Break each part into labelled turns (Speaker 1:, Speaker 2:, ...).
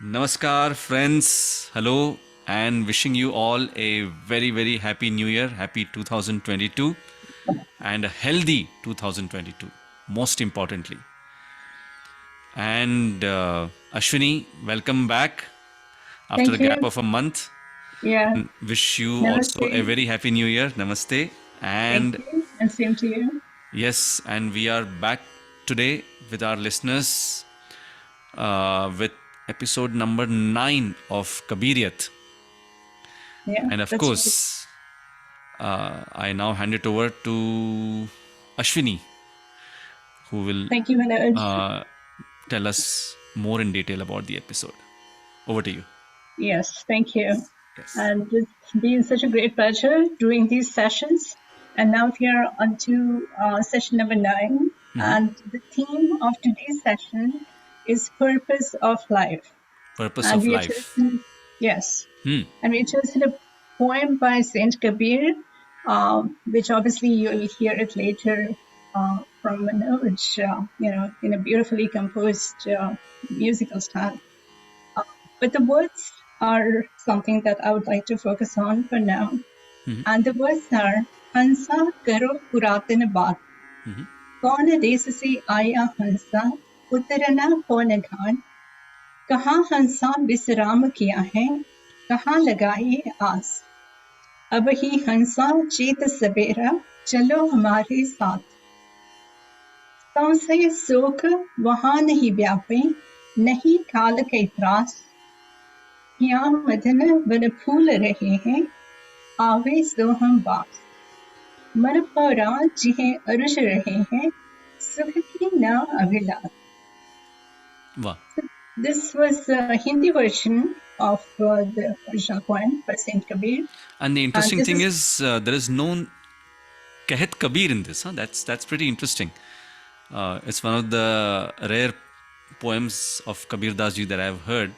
Speaker 1: Namaskar, friends. Hello, and wishing you all a very, very happy New Year, happy 2022, and a healthy 2022, most importantly. And Ashwini, welcome back after the
Speaker 2: Thank
Speaker 1: gap
Speaker 2: you.
Speaker 1: of a month.
Speaker 2: Yeah.
Speaker 1: And wish you also a
Speaker 2: Namaste.
Speaker 1: very happy New Year. Namaste.
Speaker 2: Thank
Speaker 1: And
Speaker 2: you. And same to you.
Speaker 1: yes, and we are back today with our listeners with episode number 9 of Kabiriyat.
Speaker 2: Yeah,
Speaker 1: And of
Speaker 2: that's right.
Speaker 1: course, I now hand it over to Ashwini, who will
Speaker 2: Thank you, Manoj.
Speaker 1: uh, tell us more in detail about the episode. Over to you.
Speaker 2: Yes, thank you.
Speaker 1: Yes.
Speaker 2: And it's been such a great pleasure doing these sessions. And now we are on to session number 9. And the theme of today's session is purpose of life.
Speaker 1: Purpose
Speaker 2: And
Speaker 1: of
Speaker 2: we are
Speaker 1: life.
Speaker 2: choosing, yes, and we chosen a poem by Saint Kabir, which obviously you'll hear it later from Manoj, in a beautifully composed musical style. But the words are something that I would like to focus on for now. And the words are, Hansa karo puratana baat. कौन देश से आया हंसा उतरना कौन घाट कहाँ हंसा विश्राम किया है कहाँ लगाए आस अब ही हंसा चेत सवेरा चलो हमारे साथ संशय शोक वहां नहीं व्यापे नहीं काल के त्रास यहाँ मदन वन फूल रहे हैं आवे सो हम बास मन परा जिहे अरुष रहे हैं सुख की न Abhilash.
Speaker 1: Wow.
Speaker 2: This was a Hindi version of the original poem by Saint Kabir.
Speaker 1: And the interesting
Speaker 2: This
Speaker 1: thing is there is no Kahet Kabir in this. That's pretty interesting. It's one of the rare poems of Kabir Das ji that I've heard,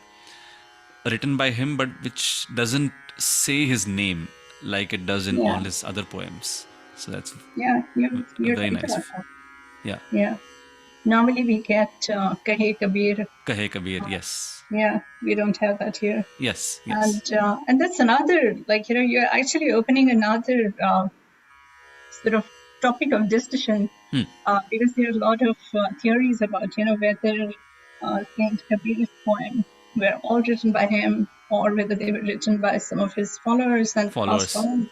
Speaker 1: written by him, but which doesn't say his name like it does in all his other poems. So that's
Speaker 2: you're
Speaker 1: very
Speaker 2: right
Speaker 1: nice.
Speaker 2: about that.
Speaker 1: Yeah.
Speaker 2: Yeah. Normally we get Kahe Kabir.
Speaker 1: Kahe Kabir, yes.
Speaker 2: Yeah, we don't have that here.
Speaker 1: Yes, yes.
Speaker 2: And that's another, you're actually opening another sort of topic of discussion because there are a lot of theories about, whether Saint Kabir's poems were all written by him or whether they were written by some of his followers and passed on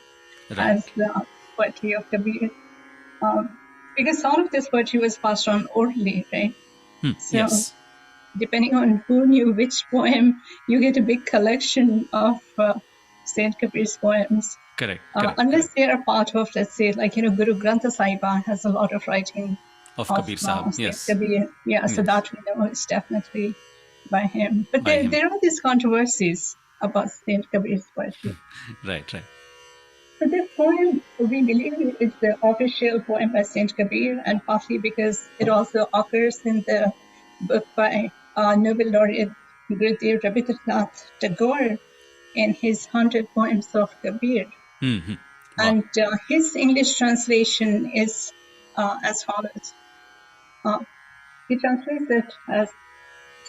Speaker 2: as the poetry of Kabir. Because all of this poetry was passed on orally, right? So
Speaker 1: yes.
Speaker 2: Depending on who knew which poem, you get a big collection of Saint Kabir's poems.
Speaker 1: Correct.
Speaker 2: Unless they are part of, let's say, Guru Granth Sahiba has a lot of writing
Speaker 1: of Kabir Sahib,
Speaker 2: Saint
Speaker 1: yes.
Speaker 2: Kabir. Yeah, so that we know is definitely by him. But there are these controversies about Saint Kabir's poetry.
Speaker 1: Right.
Speaker 2: So this poem, we believe, is the official poem by Saint Kabir, and partly because it also occurs in the book by Nobel laureate Gurudev Rabindranath Tagore in his 100 Poems of Kabir.
Speaker 1: Wow.
Speaker 2: And his English translation is as follows. He translates it as,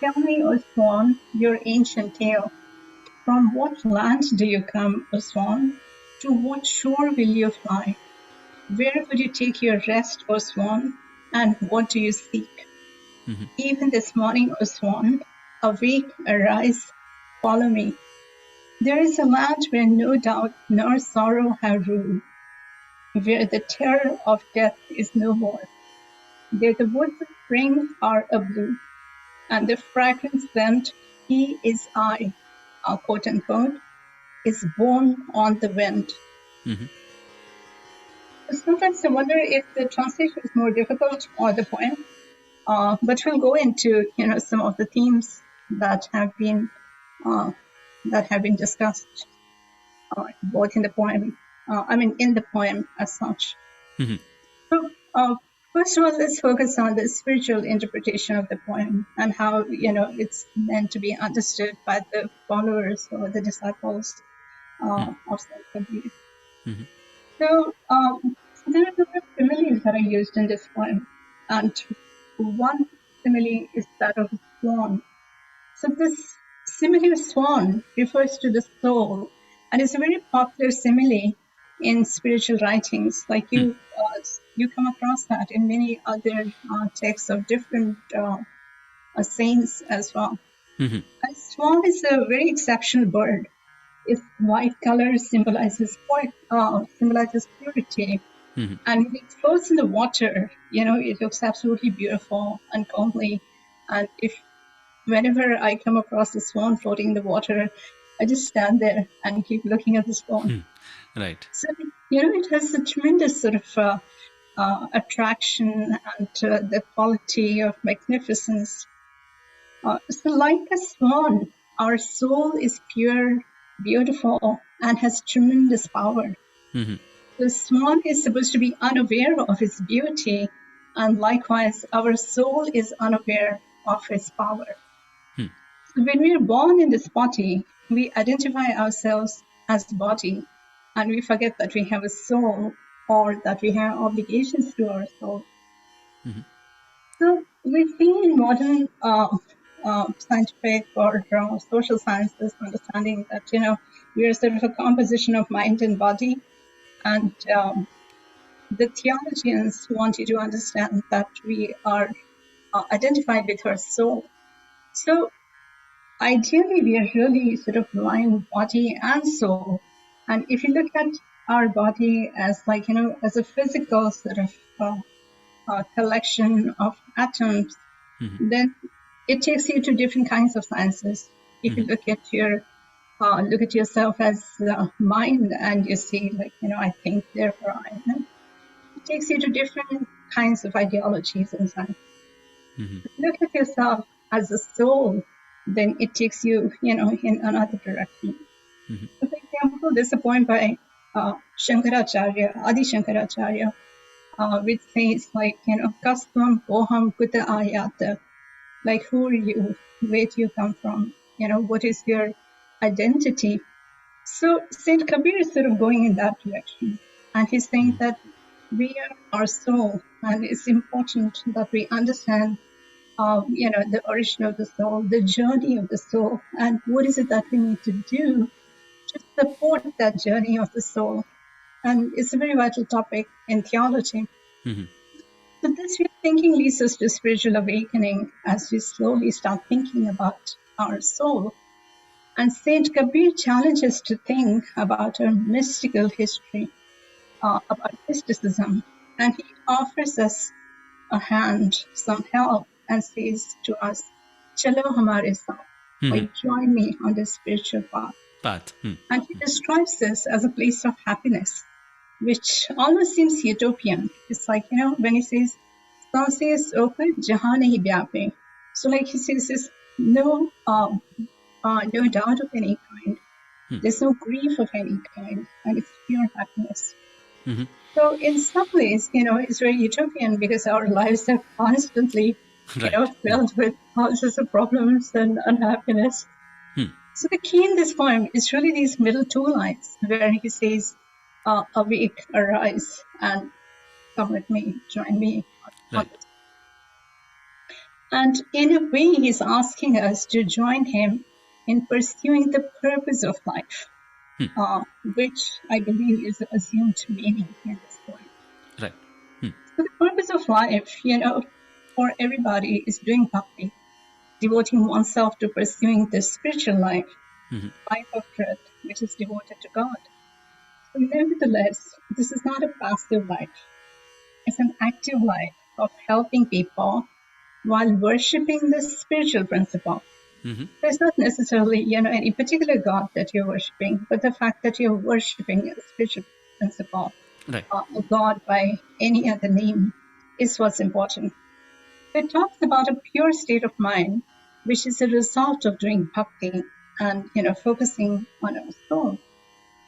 Speaker 2: tell me, O swan, your ancient tale. From what land do you come, O swan? To what shore will you fly? Where would you take your rest, O swan? And what do you seek? Even this morning, O swan, awake, arise, follow me. There is a land where no doubt nor sorrow have ruled, where the terror of death is no more. There the woods of spring are ablue, and the fragrance scent, he is I, quote unquote, is borne on the wind. Sometimes I wonder if the translation is more difficult or the poem. But we'll go into some of the themes that have been discussed both in the poem. In the poem as such. So first of all, let's focus on the spiritual interpretation of the poem and how it's meant to be understood by the followers or the disciples of Saint Kabir. So there are different similes that are used in this poem, and one simile is that of a swan. So this simile of swan refers to the soul, and it's a very popular simile in spiritual writings. Like you come across that in many other texts of different saints as well.
Speaker 1: Mhm.
Speaker 2: A swan is a very exceptional bird. Its white color symbolizes purity,
Speaker 1: Mhm.
Speaker 2: and when it floats in the water, it looks absolutely beautiful and comely. And whenever I come across a swan floating in the water, I just stand there and keep looking at the swan.
Speaker 1: Right.
Speaker 2: So, it has a tremendous sort of attraction and the quality of magnificence. So like a swan, our soul is pure, beautiful, and has tremendous power.
Speaker 1: Mhm.
Speaker 2: The swan is supposed to be unaware of its beauty, and likewise, our soul is unaware of its power. So when we are born in this body, we identify ourselves as body, and we forget that we have a soul or that we have obligations to our soul. So we see in modern scientific or social sciences understanding that, we are sort of a composition of mind and body. And the theologians want you to understand that we are identified with our soul. So ideally, we are really sort of mind, body, and soul. And if you look at our body as like, as a physical sort of collection of atoms, then it takes you to different kinds of sciences. If you look at yourself as mind, and you see, like, I think, therefore I am. It takes you to different kinds of ideologies and science. If you look at yourself as a soul, then it takes you, in another direction. For example, there's a poem by Shankaracharya, Adi Shankaracharya, which says, like, Kastvam Poham Kuta Ayata. Like, who are you? Where do you come from? What is your identity? So Saint Kabir is sort of going in that direction. And he's saying that we are our soul, and it's important that we understand, the origin of the soul, the journey of the soul, and what is it that we need to do to support that journey of the soul. And it's a very vital topic in theology. So this thinking leads us to spiritual awakening as we slowly start thinking about our soul. And Saint Kabir challenges to think about our mystical history, about mysticism, and he offers us a hand, some help, and says to us, "Chalo hamare saath," like join me on this spiritual path.
Speaker 1: Path.
Speaker 2: And he describes this as a place of happiness, which almost seems utopian. It's like, when he says, "Saanses open, jahan nahi vyape." So like he says, there's no doubt of any kind. There's no grief of any kind, and it's pure happiness. So in some ways, it's very utopian because our lives are constantly,
Speaker 1: Right.
Speaker 2: filled with all sorts of problems and unhappiness. So the key in this poem is really these middle two lines where he says, awake, arise, and come with me, join me on
Speaker 1: Right.
Speaker 2: this. And in a way, he's asking us to join him in pursuing the purpose of life, which I believe is assumed meaning in this poem.
Speaker 1: Right.
Speaker 2: So the purpose of life, for everybody is doing bhakti, devoting oneself to pursuing the spiritual life, life of truth, which is devoted to God. So nevertheless, this is not a passive life. It's an active life of helping people while worshipping the spiritual principle. There's not necessarily, any particular God that you're worshipping, but the fact that you're worshipping a spiritual principle,
Speaker 1: Right.
Speaker 2: a God by any other name, is what's important. It talks about a pure state of mind, which is a result of doing bhakti and, focusing on our soul.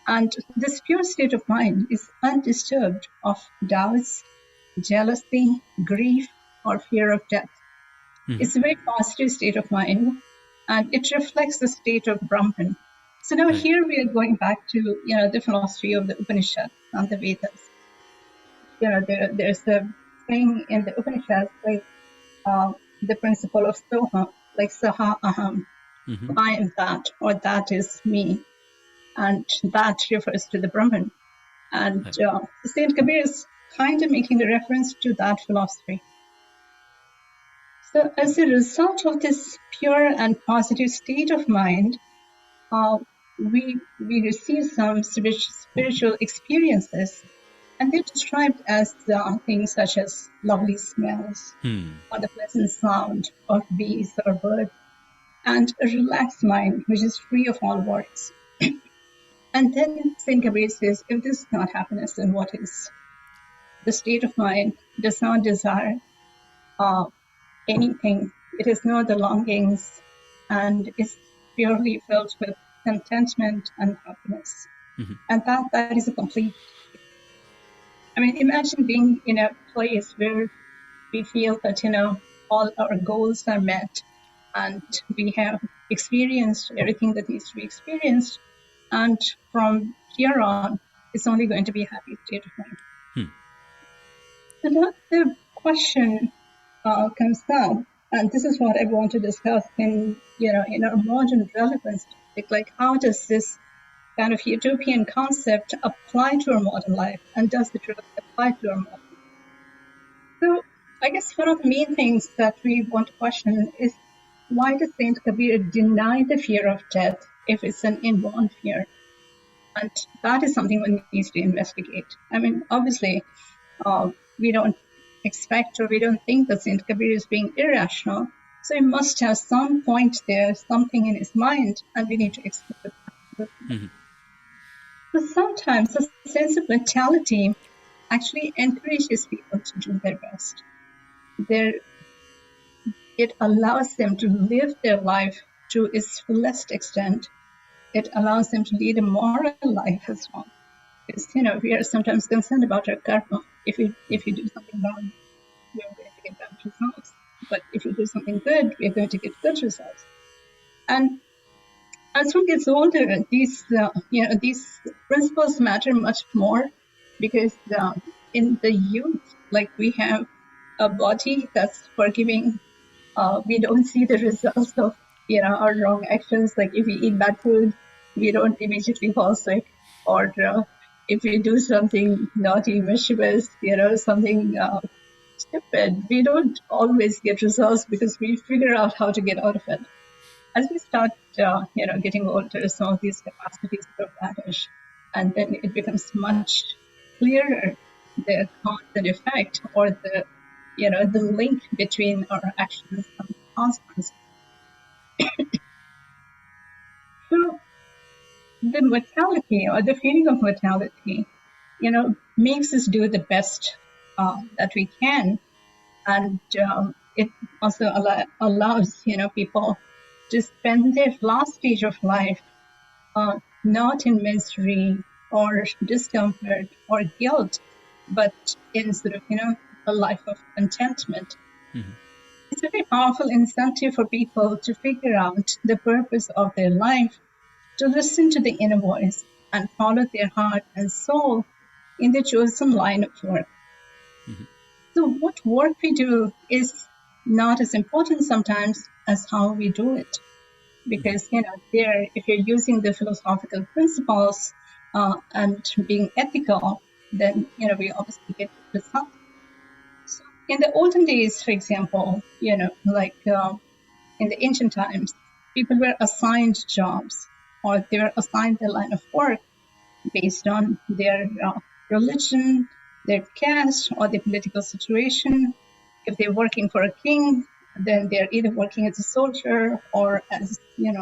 Speaker 2: And this pure state of mind is undisturbed of doubts, jealousy, grief, or fear of death. It's a very positive state of mind, and it reflects the state of Brahman. So now here we are going back to, the philosophy of the Upanishads and the Vedas. There's the thing in the Upanishads, like the principle of Soha, like Saha Aham. I am that, or that is me. And that refers to the Brahman. And Saint Kabir is kind of making a reference to that philosophy. So as a result of this pure and positive state of mind, we receive some spiritual experiences, and they're described as things such as lovely smells, or the pleasant sound of bees or birds, and a relaxed mind which is free of all worries. And then Saint Kabir says, if this is not happiness, then what is? The state of mind does not desire anything. It is not the longings, and is purely filled with contentment and happiness. And that is a complete. I mean, imagine being in a place where we feel that, all our goals are met and we have experienced everything that needs to be experienced. And from here on, it's only going to be a happy state of mind. So now the question comes down, and this is what I want to discuss in our modern relevance. Like, how does this kind of utopian concept apply to our modern life, and does it really apply to our modern life? So I guess one of the main things that we want to question is, why does Saint Kabir deny the fear of death if it's an inborn fear? And that is something one needs to investigate. I mean, obviously, we don't expect or we don't think that Saint Kabir is being irrational. So he must have some point there, something in his mind, and we need to explore it. But sometimes a sense of mortality actually encourages people to do their best. It allows them to live their life to its fullest extent. It allows them to lead a moral life as well. Because, we are sometimes concerned about our karma. If you do something wrong, we're going to get bad results. But if you do something good, we're going to get good results. And as one gets older, these principles matter much more, because in the youth, like, we have a body that's forgiving. We don't see the results of our wrong actions. Like, if we eat bad food, we don't immediately fall sick, or if we do something naughty, mischievous, something stupid, we don't always get results because we figure out how to get out of it. As we start, getting older, some of these capacities will vanish, and then it becomes much clearer the cause and effect, or the link between our actions and consequences. So the mortality, or the feeling of mortality, makes us do the best that we can, and it also allows people to spend their last stage of life not in misery or discomfort or guilt, but in sort of a life of contentment. It's a very powerful incentive for people to figure out the purpose of their life, to listen to the inner voice and follow their heart and soul in the chosen line of work. So what work we do is not as important sometimes as how we do it. Because, if you're using the philosophical principles and being ethical, then, we obviously get results. So in the olden days, for example, like in the ancient times, people were assigned jobs, or they were assigned their line of work based on their religion, their caste, or their political situation. If they're working for a king, then they're either working as a soldier or as, some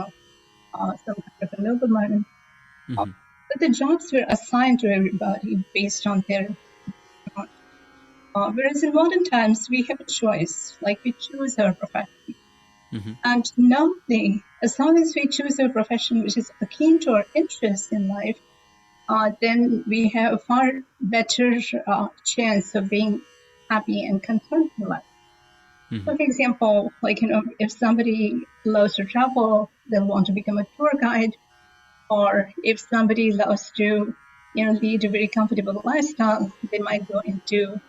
Speaker 2: kind of a nobleman. But the jobs were assigned to everybody based on their whereas in modern times, we have a choice, like we choose our profession. And nowadays, as long as we choose a profession which is akin to our interests in life, then we have a far better chance of being happy and content in life. So, for example, like, if somebody loves to travel, they'll want to become a tour guide. Or if somebody loves to, lead a very comfortable lifestyle, they might go into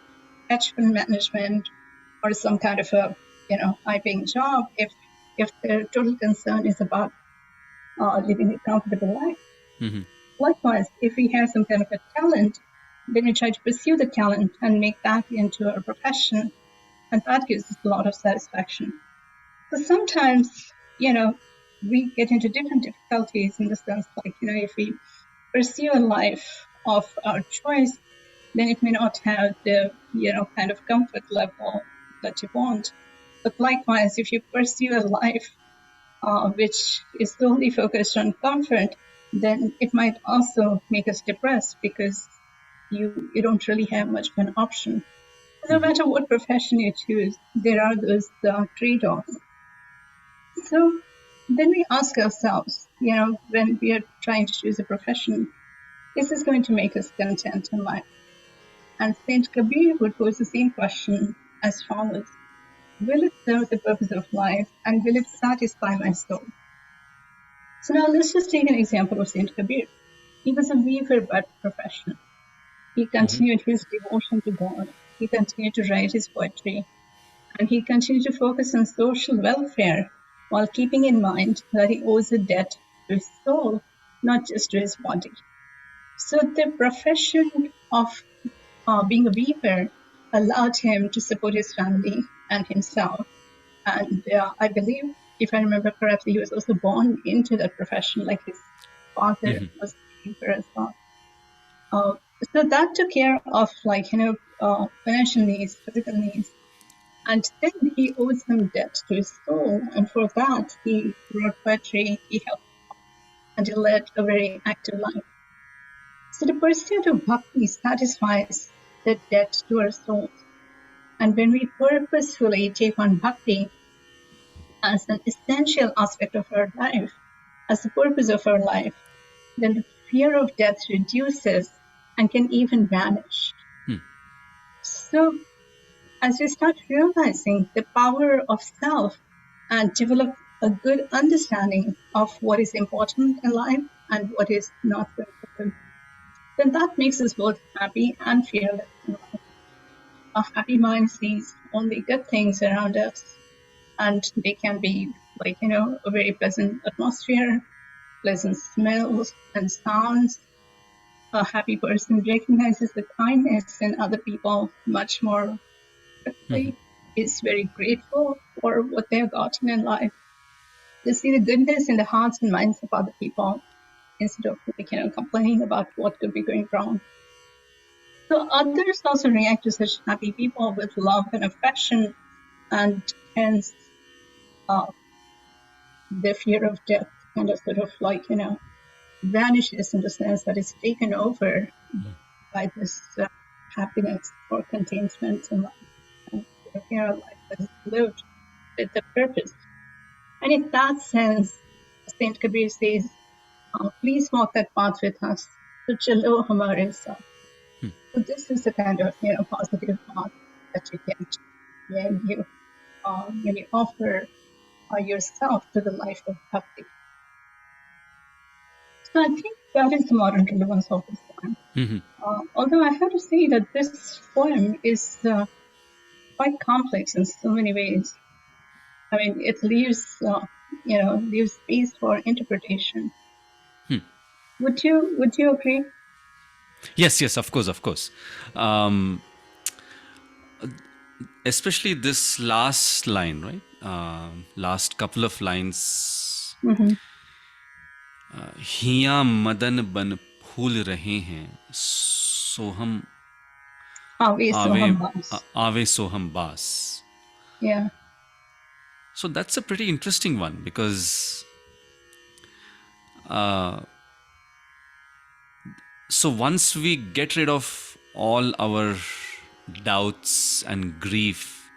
Speaker 2: hedge fund management or some kind of a, high-paying job if if their total concern is about living a comfortable life.
Speaker 1: Mm-hmm.
Speaker 2: Likewise, if we have some kind of a talent, then we try to pursue the talent and make that into our profession, and that gives us a lot of satisfaction. So sometimes, we get into different difficulties in the sense like, if we pursue a life of our choice, then it may not have the, kind of comfort level that you want. But likewise, if you pursue a life which is solely focused on comfort, then it might also make us depressed because you don't really have much of an option. No matter what profession you choose, there are those trade-offs. So then we ask ourselves, when we are trying to choose a profession, is this going to make us content in life? And Saint Kabir would pose the same question as follows: will it serve the purpose of life, and will it satisfy my soul? So now let's just take an example of Saint Kabir. He was a weaver by profession. He continued his devotion to God. He continued to write his poetry. And he continued to focus on social welfare while keeping in mind that he owes a debt to his soul, not just to his body. So the profession of being a weaver allowed him to support his family and himself. And I believe, if I remember correctly, he was also born into that profession, like his father was a weaver as well. So that took care of financial needs, physical needs. And then he owed some debt to his soul. And for that, he wrote poetry, he helped, and he led a very active life. So the pursuit of bhakti satisfies the debt to our souls. And when we purposefully take on bhakti as an essential aspect of our life, as the purpose of our life, then the fear of death reduces and can even vanish. So as we start realizing the power of self and develop a good understanding of what is important in life and what is not so important, then that makes us both happy and fearless in life. A happy mind sees only good things around us, and they can be a very pleasant atmosphere, pleasant smells and sounds. A happy person recognizes the kindness in other people much more quickly, is very grateful for what they have gotten in life. They see the goodness in the hearts and minds of other people instead of complaining about what could be going wrong. So others also react to such happy people with love and affection, and hence the fear of death kind of sort of vanishes in the sense that it's taken over by this happiness or contentment in life, and a life that is lived with the purpose. And in that sense, Saint Kabir says, please walk that path with us. So chalo hamare saath. So this is the kind of positive path that you get when you offer yourself to the life of bhakti. So I think that is the modern relevance of this poem. Although I have to say that this poem is quite complex in so many ways. I mean, it leaves space for interpretation. Would you agree?
Speaker 1: Yes, of course. Especially this last line, right? Last couple of lines. हिया मदन बन फूल रहे हैं, सोहम
Speaker 2: Aave soham baas.
Speaker 1: आवे सोहम बास.
Speaker 2: Yeah.
Speaker 1: So that's a pretty interesting one because so once we get rid of all our doubts and grief,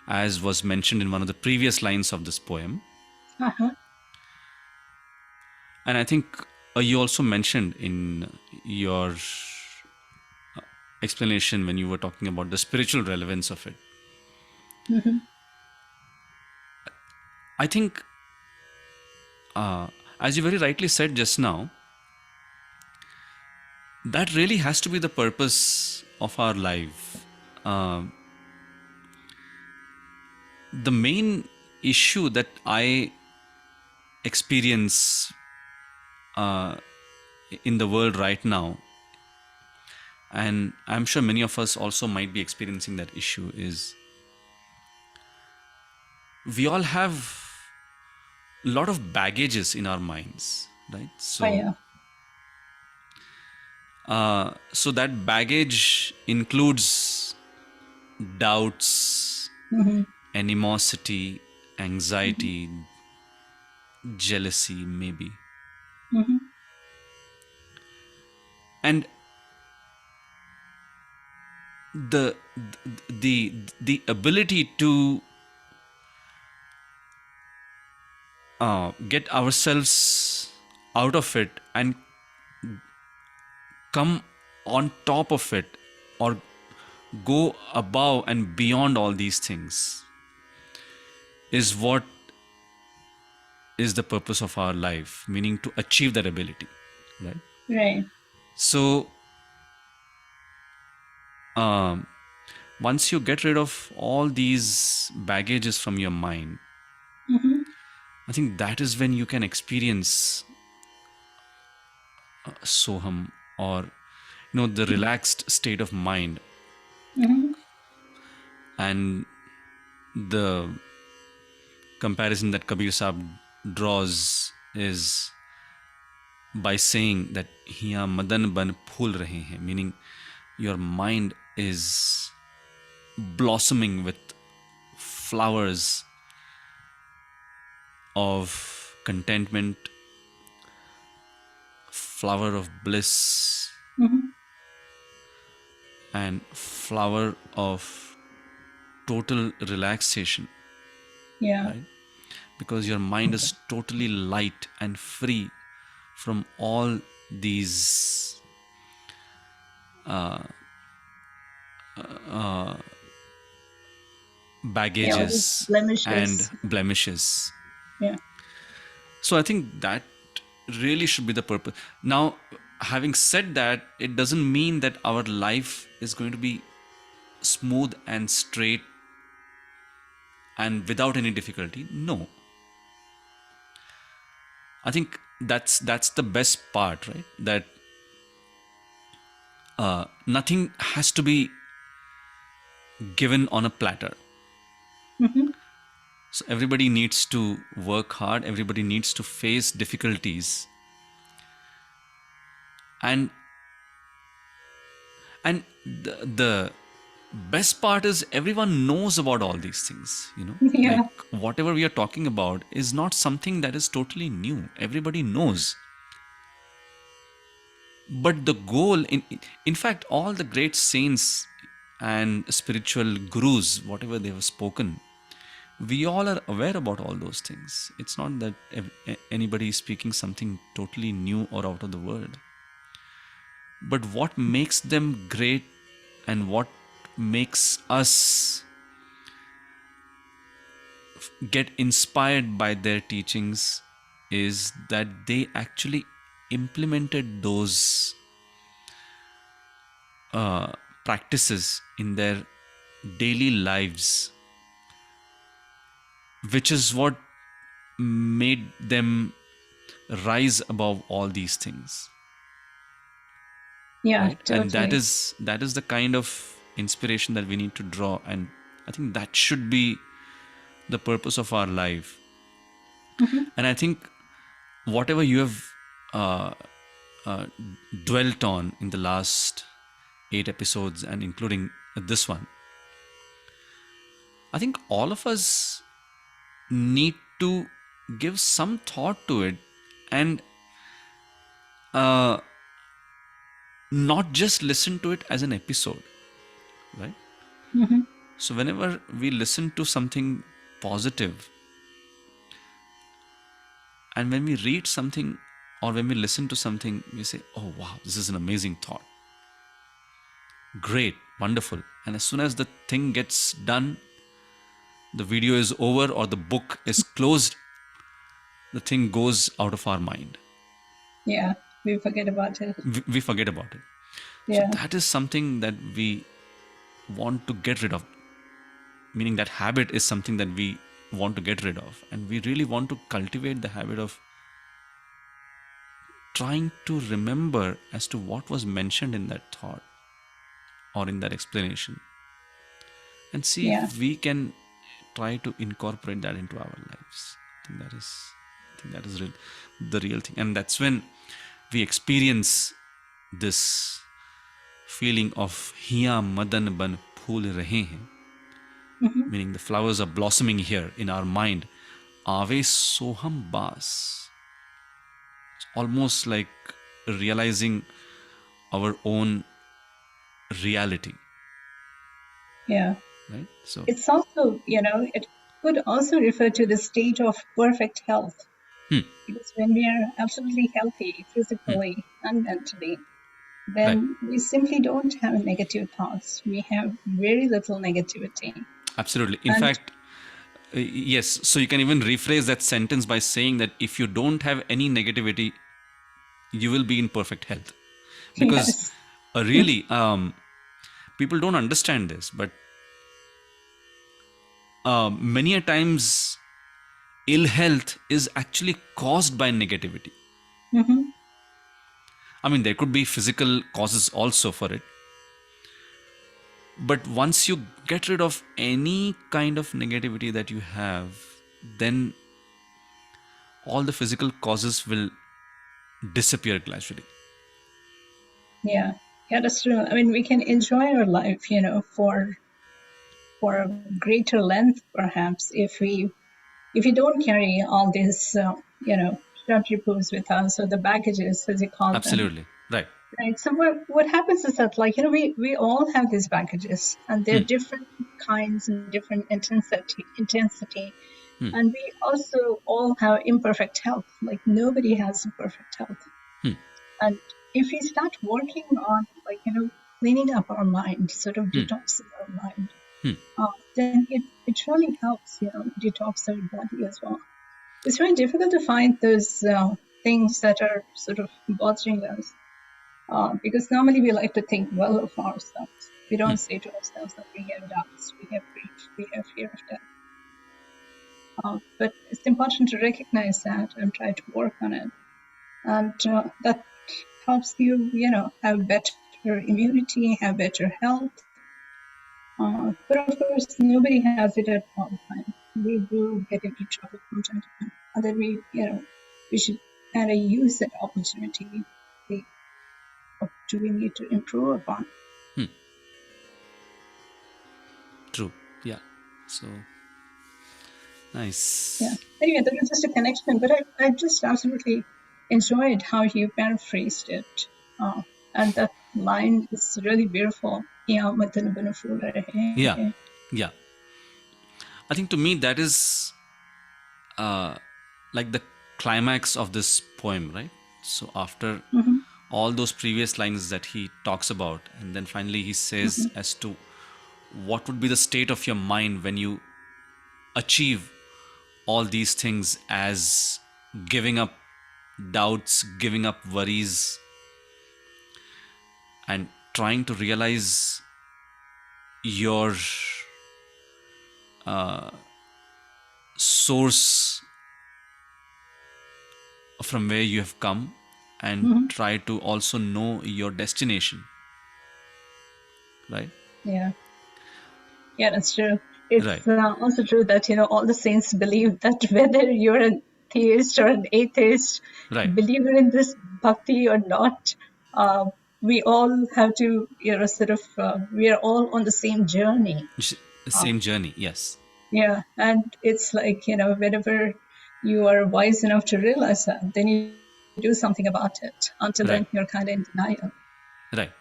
Speaker 1: as was mentioned in one of the previous lines of this poem, and I think you also mentioned in your explanation when you were talking about the spiritual relevance of it. I think, as you very rightly said just now, that really has to be the purpose of our life. The main issue that I experience in the world right now, and I'm sure many of us also might be experiencing that issue, is we all have a lot of baggages in our minds, right?
Speaker 2: Yeah.
Speaker 1: So that baggage includes doubts,
Speaker 2: Mm-hmm.
Speaker 1: animosity,
Speaker 2: Mm-hmm.
Speaker 1: anxiety, jealousy, maybe.
Speaker 2: Mm-hmm.
Speaker 1: And the the ability to get ourselves out of it and come on top of it, or go above and beyond all these things, is what is the purpose of our life, meaning to achieve that ability, right?
Speaker 2: Right.
Speaker 1: So once you get rid of all these baggages from your mind,
Speaker 2: Mm-hmm.
Speaker 1: I think that is when you can experience soham, or the relaxed state of mind.
Speaker 2: Mm-hmm.
Speaker 1: And the comparison that Kabir Saab draws is by saying that hiya madan ban phul rahe hain, meaning your mind is blossoming with flowers of contentment, flower of bliss,
Speaker 2: Mm-hmm.
Speaker 1: and flower of total relaxation,
Speaker 2: Yeah.
Speaker 1: right? Because your mind is totally light and free from all these
Speaker 2: Yeah. All these
Speaker 1: baggages and
Speaker 2: blemishes.
Speaker 1: blemishes.
Speaker 2: Yeah.
Speaker 1: So I think that really should be the purpose. Now, having said that, it doesn't mean that our life is going to be smooth and straight and without any difficulty. No. I think that's the best part, right? That nothing has to be given on a platter.
Speaker 2: Mm-hmm.
Speaker 1: So everybody needs to work hard, everybody needs to face difficulties. And the best part is everyone knows about all these things, like
Speaker 2: Yeah.
Speaker 1: whatever we are talking about is not something that is totally new. Everybody knows. But the goal, in fact, all the great saints and spiritual gurus, whatever they have spoken, we all are aware about all those things. It's not that anybody is speaking something totally new or out of the world. But what makes them great and what makes us get inspired by their teachings is that they actually implemented those practices in their daily lives, which is what made them rise above all these things,
Speaker 2: Yeah.
Speaker 1: right? And that
Speaker 2: Totally.
Speaker 1: is the kind of inspiration that we need to draw, and I think that should be the purpose of our life.
Speaker 2: Mm-hmm.
Speaker 1: And I think whatever you have uh, uh, dwelt on in the last 8 episodes and including this one, I think all of us need to give some thought to it, and not just listen to it as an episode, right?
Speaker 2: Mm-hmm.
Speaker 1: So whenever we listen to something positive, and when we read something or when we listen to something, we say, oh wow, this is an amazing thought, great, wonderful. And as soon as the thing gets done, the video is over or the book is closed, the thing goes out of our mind.
Speaker 2: Yeah. We forget about it.
Speaker 1: We forget about it. So
Speaker 2: Yeah.
Speaker 1: that is something that we want to get rid of, meaning that habit is something that we want to get rid of. And we really want to cultivate the habit of trying to remember as to what was mentioned in that thought or in that explanation, and see
Speaker 2: Yeah.
Speaker 1: if we can try to incorporate that into our lives. I think that is the real thing, and that's when we experience this feeling of hiya madan ban phool rahe hain,
Speaker 2: Hmm.
Speaker 1: meaning the flowers are blossoming here in our mind. Aave soham bas. It's almost like realizing our own reality,
Speaker 2: Yeah.
Speaker 1: right? So,
Speaker 2: It's also, it could also refer to the state of perfect health. Because when we are absolutely healthy physically and mentally,
Speaker 1: right,
Speaker 2: then we simply don't have negative thoughts. We have very little negativity.
Speaker 1: absolutely. In
Speaker 2: And
Speaker 1: fact, yes, so you can even rephrase that sentence by saying that if you don't have any negativity, you will be in perfect health. Because
Speaker 2: yes,
Speaker 1: really, people don't understand this, but many a times ill health is actually caused by negativity.
Speaker 2: hmm,
Speaker 1: I mean, there could be physical causes also for it, but once you get rid of any kind of negativity that you have, then all the physical causes will disappear gradually.
Speaker 2: yeah, yeah, that's true. I mean, we can enjoy our life, for a greater length, perhaps, if we don't carry all these, attributes with us, or the baggages, as you call them.
Speaker 1: Absolutely. Right.
Speaker 2: Right. So what happens is that, like, we all have these baggages, and they're different kinds and different intensity. And we also all have imperfect health. Like, nobody has perfect health. And if we start working on, like, cleaning up our mind, sort of detoxing our mind, then it really helps, detox our body as well. It's very difficult to find those things that are sort of bothering us. Because normally we like to think well of ourselves. We don't say to ourselves that we have doubts, we have grief, we have fear of death. But it's important to recognize that and try to work on it. And that helps you, have better immunity, have better health. But of course, nobody has it at all times. We do get into trouble from time to time. And then we should kind of use that opportunity. What do we need to improve upon?
Speaker 1: True. Yeah. So nice.
Speaker 2: Yeah. Anyway, that was just a connection, but I just absolutely enjoyed how you paraphrased it. And that line is really beautiful. Yeah,
Speaker 1: Yeah. Yeah. I think to me that is like the climax of this poem, right? So after
Speaker 2: mm-hmm,
Speaker 1: all those previous lines that he talks about, and then finally he says
Speaker 2: mm-hmm,
Speaker 1: as to what would be the state of your mind when you achieve all these things, as giving up doubts, giving up worries, and trying to realize your source from where you have come, and
Speaker 2: mm-hmm.
Speaker 1: try to also know your destination, right?
Speaker 2: Yeah. Yeah, that's true. It's
Speaker 1: Right,
Speaker 2: also true that, all the saints believe that whether you're a theist or an atheist,
Speaker 1: right.
Speaker 2: believer in this bhakti or not, uh, we all have to, sort of, we are all on the same journey. Uh,
Speaker 1: Same journey, yes.
Speaker 2: yeah. And it's like, whenever you are wise enough to realize that, then you do something about it. Until
Speaker 1: Right,
Speaker 2: then, you're kind of in denial.
Speaker 1: right,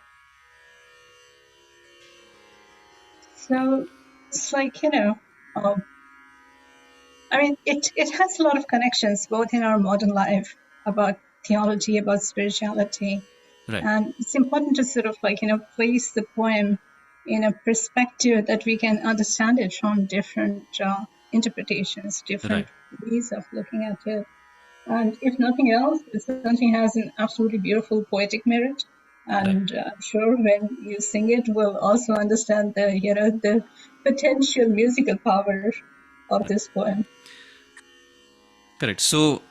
Speaker 2: So it's like, I mean, it has a lot of connections, both in our modern life, about theology, about spirituality.
Speaker 1: right,
Speaker 2: And it's important to sort of, like, place the poem in a perspective that we can understand it from different interpretations,
Speaker 1: right,
Speaker 2: different ways of looking at it. And if nothing else, it certainly has an absolutely beautiful poetic merit.
Speaker 1: right.
Speaker 2: And I'm sure when you sing it, we'll also understand the potential musical power of this poem.
Speaker 1: Correct. So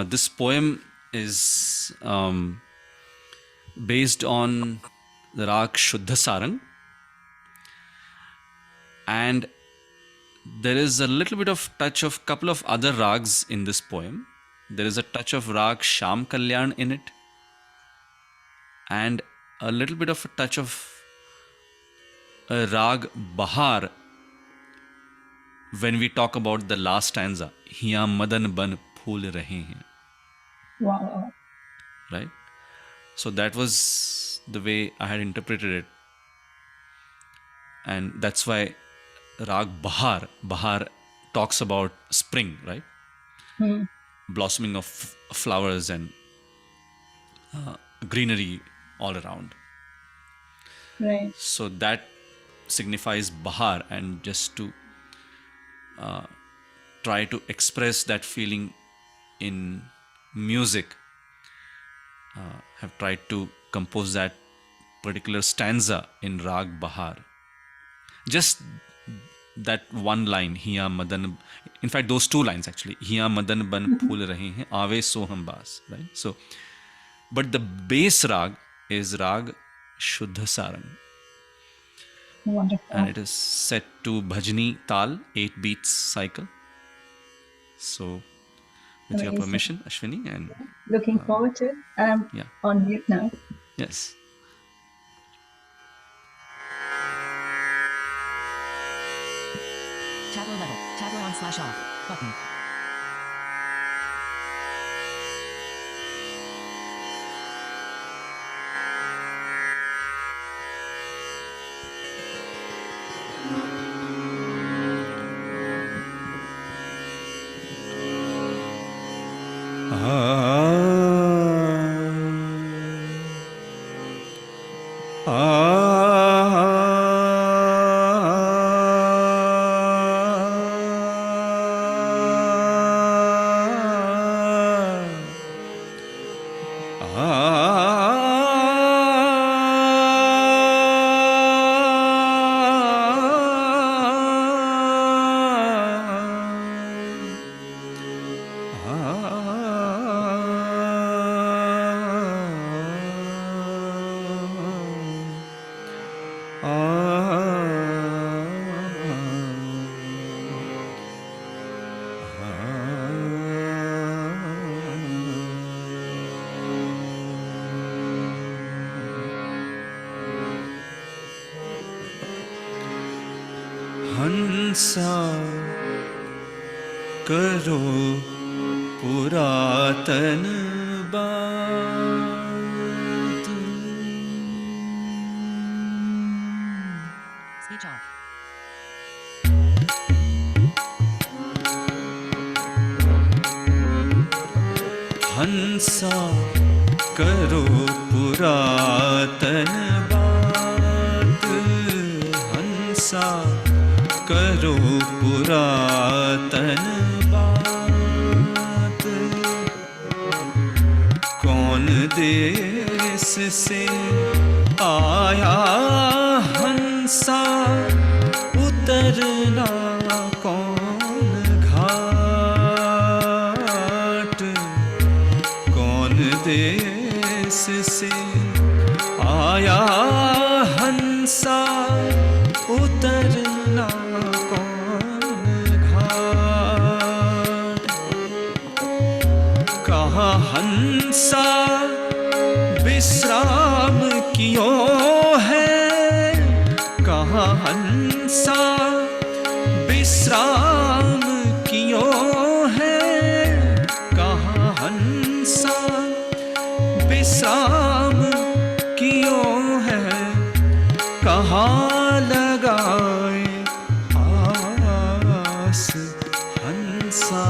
Speaker 1: this poem is based on the rag Shuddha Sarang, and there is a little bit of touch of couple of other rags in this poem. There is a touch of rag Sham Kalyan in it, and a little bit of a touch of a rag Bahar when we talk about the last stanza, Hiya Madan Ban Phool Rahe Hain.
Speaker 2: Wow.
Speaker 1: Right? So that was the way I had interpreted it. And that's why Rag Bahar talks about spring, right? Blossoming of flowers and greenery all around.
Speaker 2: Right.
Speaker 1: So that signifies Bahar, and just to try to express that feeling in music, have tried to compose that particular stanza in Rag Bahar. Just that one line, Hiya Madan, in fact those two lines actually, Hiya Madan Ban Phool Rahe Hain, Aave Soham Baas, right? So, but the base rag is Rag Shuddha Sarang.
Speaker 2: Wonderful.
Speaker 1: And it is set to Bhajani Tal, 8 beats cycle. So, with your permission, Ashwini, and
Speaker 2: looking forward to it.
Speaker 1: Yeah.
Speaker 2: On mute now.
Speaker 1: Yes.
Speaker 3: Tableau level. Tableau on/off. Button.
Speaker 1: हंसा करो पुरातन बात
Speaker 3: Speech off.
Speaker 1: हंसा करो पुरातन बात हंसा करो पुरातन बात कौन देश से आया हंसा उतरना कौन घाट कौन देश से आया हंसा उतरना कौन घाट कहाँ हंसा विश्राम कियो है कहाँ हंसा विश्राम कियो है कहाँ हंसा विश्राम कियो है कहाँ लगाए आस हंसा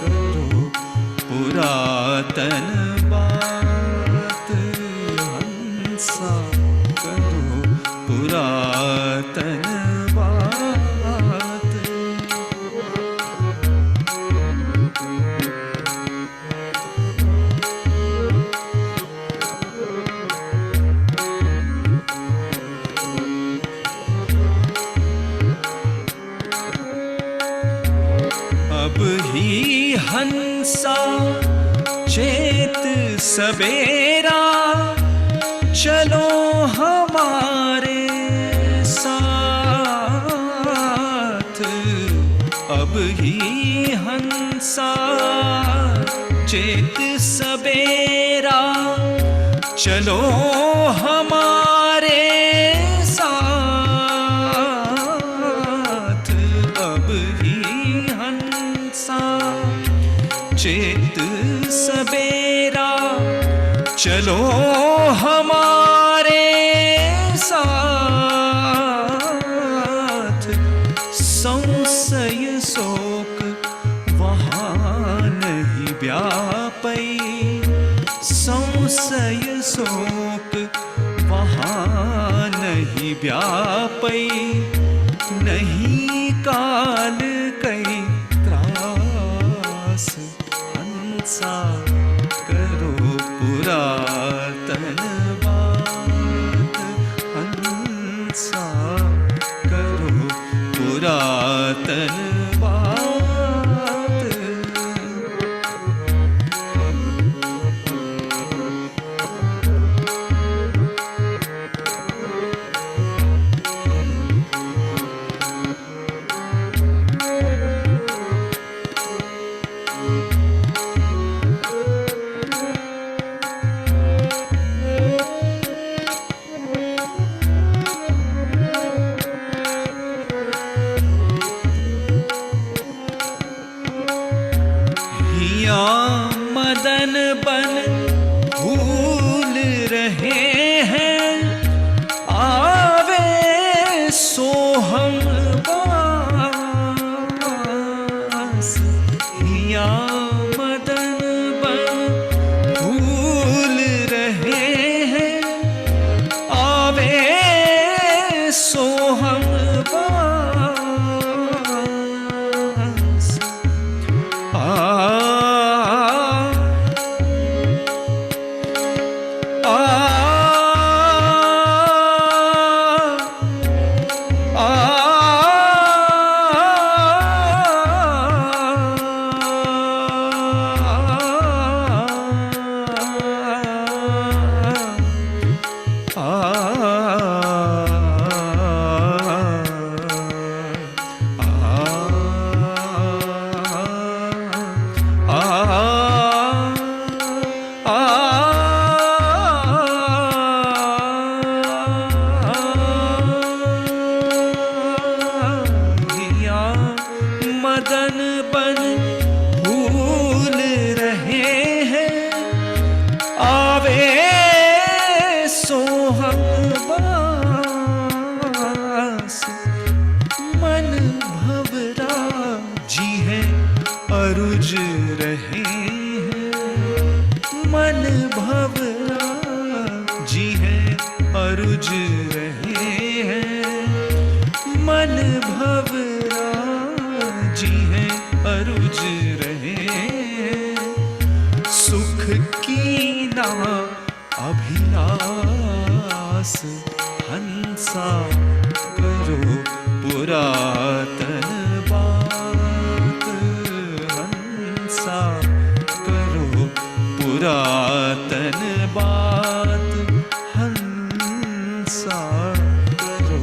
Speaker 1: करो पुरातन बात हंसा करो पुरातन बात हंसा चेत सवेरा चलो हमारे साथ अब ही हंसा चेत सवेरा चलो हमारे साथ अब ही हंसा चेत सवेरा चलो हमारे साथ संशय शोक वहाँ नहीं व्यापै संशय शोक वहाँ नहीं व्यापै नहीं काल कई त्रास हंसा करो पुरातन बात हंसा करो पुरातन बात मदन बन भूल रहे हैं आवे सो हम पास हिया मदन बन भूल रहे हैं आवे सो हम पास मदन बन भूल रहे हैं आवे सो हम पास मन भवरा जी है अरुज रहे हैं मन भवरा जी है अरुज रहे हैं मन भवरा जी है अरुज रहे सुख की ना अभिलाष हंसा करो पुरातन बात हंसा करो पुरातन बात हंसा करो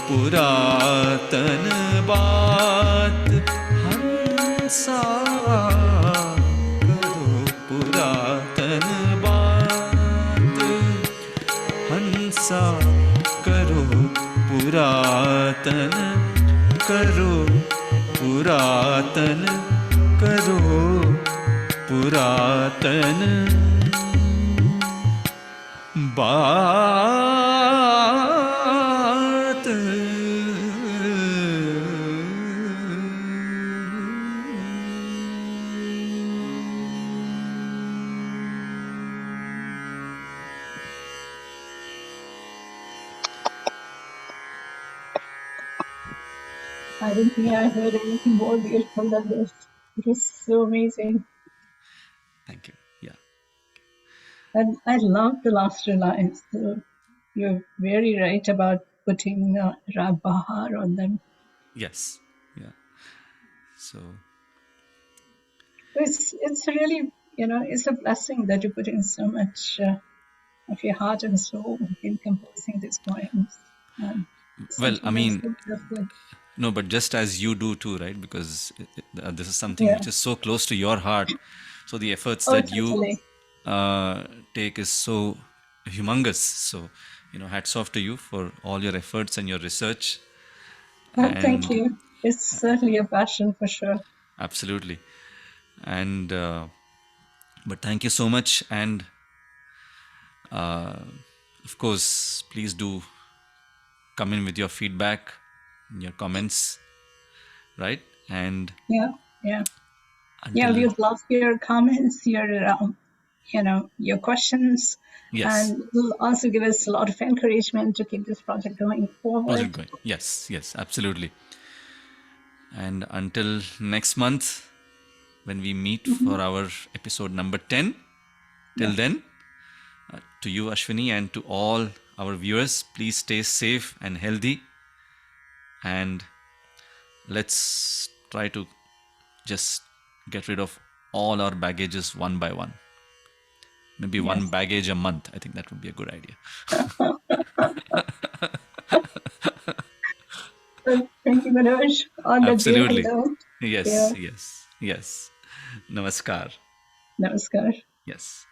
Speaker 1: पुरातन बात हंसा करो पुरातन बात हंसा करो पुरातन करो पुरातन करो पुरातन बात
Speaker 2: I don't think I heard anything more beautiful than this. It was so amazing.
Speaker 1: Thank you. Yeah.
Speaker 2: And I love the last two lines. So you're very right about putting Rag Bahar on them.
Speaker 1: Yes. Yeah. So
Speaker 2: It's really, it's a blessing that you put in so much of your heart and soul in composing these poems.
Speaker 1: Well, I
Speaker 2: Something
Speaker 1: mean,
Speaker 2: so beautiful.
Speaker 1: no, but just as you do too, right? Because this is something
Speaker 2: Yeah.
Speaker 1: which is so close to your heart. So the efforts
Speaker 2: Oh,
Speaker 1: that you
Speaker 2: totally.
Speaker 1: take is so humongous. So, hats off to you for all your efforts and your research.
Speaker 2: Well, thank
Speaker 1: And
Speaker 2: you. It's certainly a passion for sure.
Speaker 1: absolutely. And, but thank you so much. And of course, please do come in with your feedback, your comments, right? And
Speaker 2: Yeah, yeah. Yeah, we
Speaker 1: until,
Speaker 2: would love your comments, your questions,
Speaker 1: yes,
Speaker 2: and will also give us a lot of encouragement to keep this project going forward.
Speaker 1: project going. Yes, yes, absolutely. And until next month, when we meet
Speaker 2: Hmm.
Speaker 1: for our episode number 10, till
Speaker 2: Yes.
Speaker 1: then, to you, Ashwini, and to all our viewers, please stay safe and healthy. And let's try to just get rid of all our baggages one by one. Maybe one
Speaker 2: Yes.
Speaker 1: baggage a month. I think that would be a good idea.
Speaker 2: Well, thank you, Manoj. On that beautiful
Speaker 1: Absolutely.
Speaker 2: note. Yeah.
Speaker 1: Yes, yes, yes. Namaskar.
Speaker 2: Namaskar.
Speaker 1: Yes.